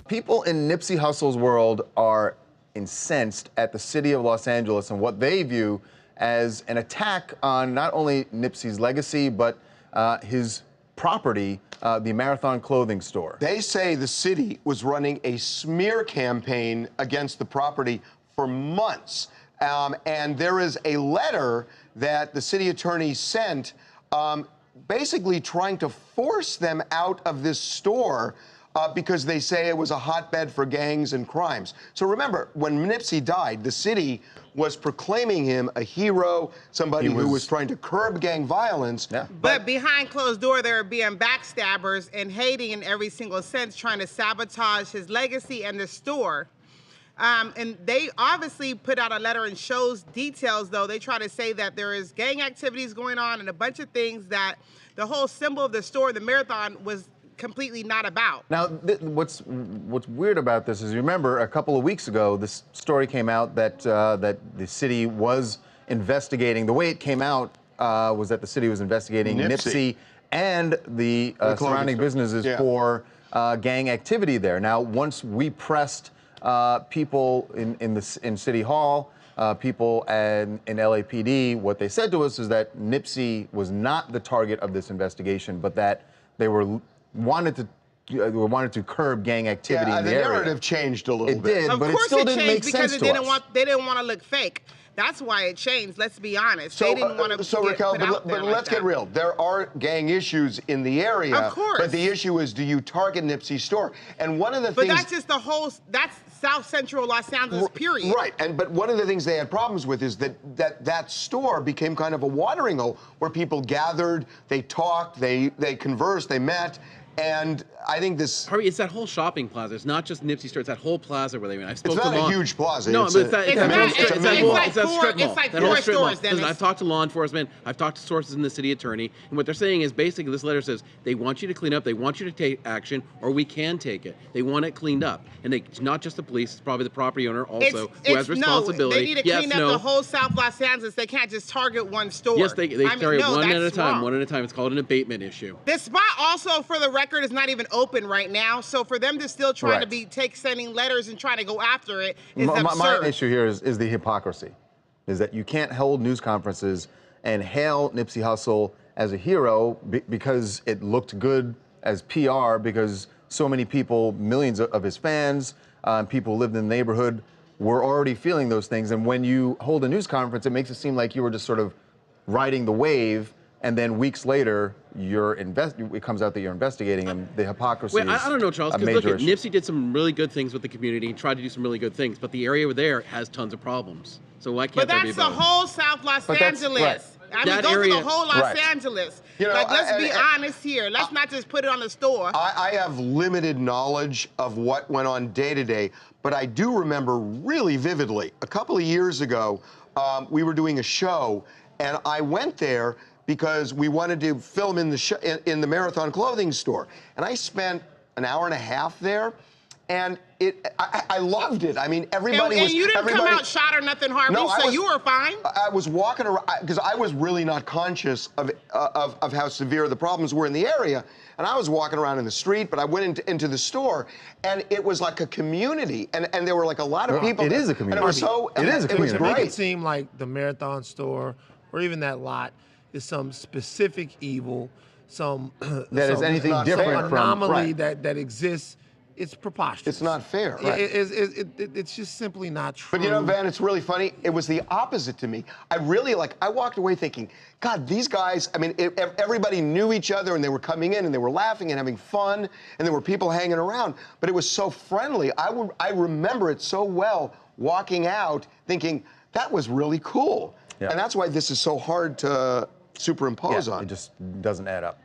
People in Nipsey Hussle's world are incensed at the city of Los Angeles and what they view as an attack on not only Nipsey's legacy, but his property, the Marathon clothing store. They say the city was running a smear campaign against the property for months. And there is a letter that the city attorney sent basically trying to force them out of this store because they say it was a hotbed for gangs and crimes. So remember, when Nipsey died, the city was proclaiming him a hero, somebody who was trying to curb gang violence. Yeah. But behind closed door, there were being backstabbers and hating in every single sense, trying to sabotage his legacy and the store. And they obviously put out a letter and shows details, though. They try to say that there is gang activities going on and a bunch of things that the whole symbol of the store, the Marathon, was completely not about. Now, what's weird about this is, you remember a couple of weeks ago, this story came out that that the city was investigating. The way it came out was that the city was investigating Nipsey and the surrounding businesses for gang activity there. Now, once we pressed people in City Hall, people in LAPD, what they said to us is that Nipsey was not the target of this investigation, but that they wanted to curb gang activity in the area. The narrative changed a little bit. It did, but it still didn't make sense to us. They didn't want to look fake. That's why it changed, let's be honest. So, they didn't want to Raquel, but let's get real. There are gang issues in the area. Of course. But the issue is, do you target Nipsey's store? And one of the things... But that's just the whole, that's South Central Los Angeles, period. Right, but one of the things they had problems with is that store became kind of a watering hole where people gathered, they talked, they conversed, they met. And I think this... Harvey, it's that whole shopping plaza. It's not just Nipsey store. It's that whole plaza where they went. It's not a huge plaza. No, but it's that strip mall. It's like four stores, Dennis. I've talked to law enforcement. I've talked to sources in the city attorney. And what they're saying is basically this letter says they want you to clean up. They want you to take action, or we can take it. They want it cleaned up. And it's not just the police. It's probably the property owner also who has responsibility. No, they need to clean up the whole South Los Angeles. They can't just target one store. Yes, they target one at a time. One at a time. It's called an abatement issue. This spot also, for the record, is not even open right now. So for them to still try to be sending letters and trying to go after it is absurd. My issue here is the hypocrisy, is that you can't hold news conferences and hail Nipsey Hussle as a hero because it looked good as PR, because so many people, millions of his fans, people who lived in the neighborhood, were already feeling those things. And when you hold a news conference, it makes it seem like you were just sort of riding the wave, and then weeks later, it comes out that you're investigating, and the hypocrisy is I don't know, Charles, because look, Nipsey did some really good things with the community, and tried to do some really good things, but the area over there has tons of problems. So why can't there be both? But that's the whole South Los Angeles. I mean, go to the whole Los Angeles. You know, like, let's be honest here. Let's not just put it on the store. I have limited knowledge of what went on day to day, but I do remember really vividly, a couple of years ago, we were doing a show, and I went there because we wanted to film in the Marathon clothing store. And I spent an hour and a half there, and I loved it. I mean, everybody was... And you didn't come out shot or nothing, Harvey, so you were fine? I was walking around, because I was really not conscious of how severe the problems were in the area. And I was walking around in the street, but I went into the store, and it was like a community, and there were like a lot of people. It is a community. And it was It make it seem like the Marathon store, or even that lot, is some specific evil, some that is anything different from anomaly that exists. It's preposterous. It's not fair. Right? It's just simply not true. But you know, Van, it's really funny. It was the opposite to me. I walked away thinking, God, these guys, I mean, everybody knew each other, and they were coming in, and they were laughing and having fun, and there were people hanging around, but it was so friendly. I remember it so well, walking out thinking, that was really cool. Yeah. And that's why this is so hard to superimpose on. It just doesn't add up.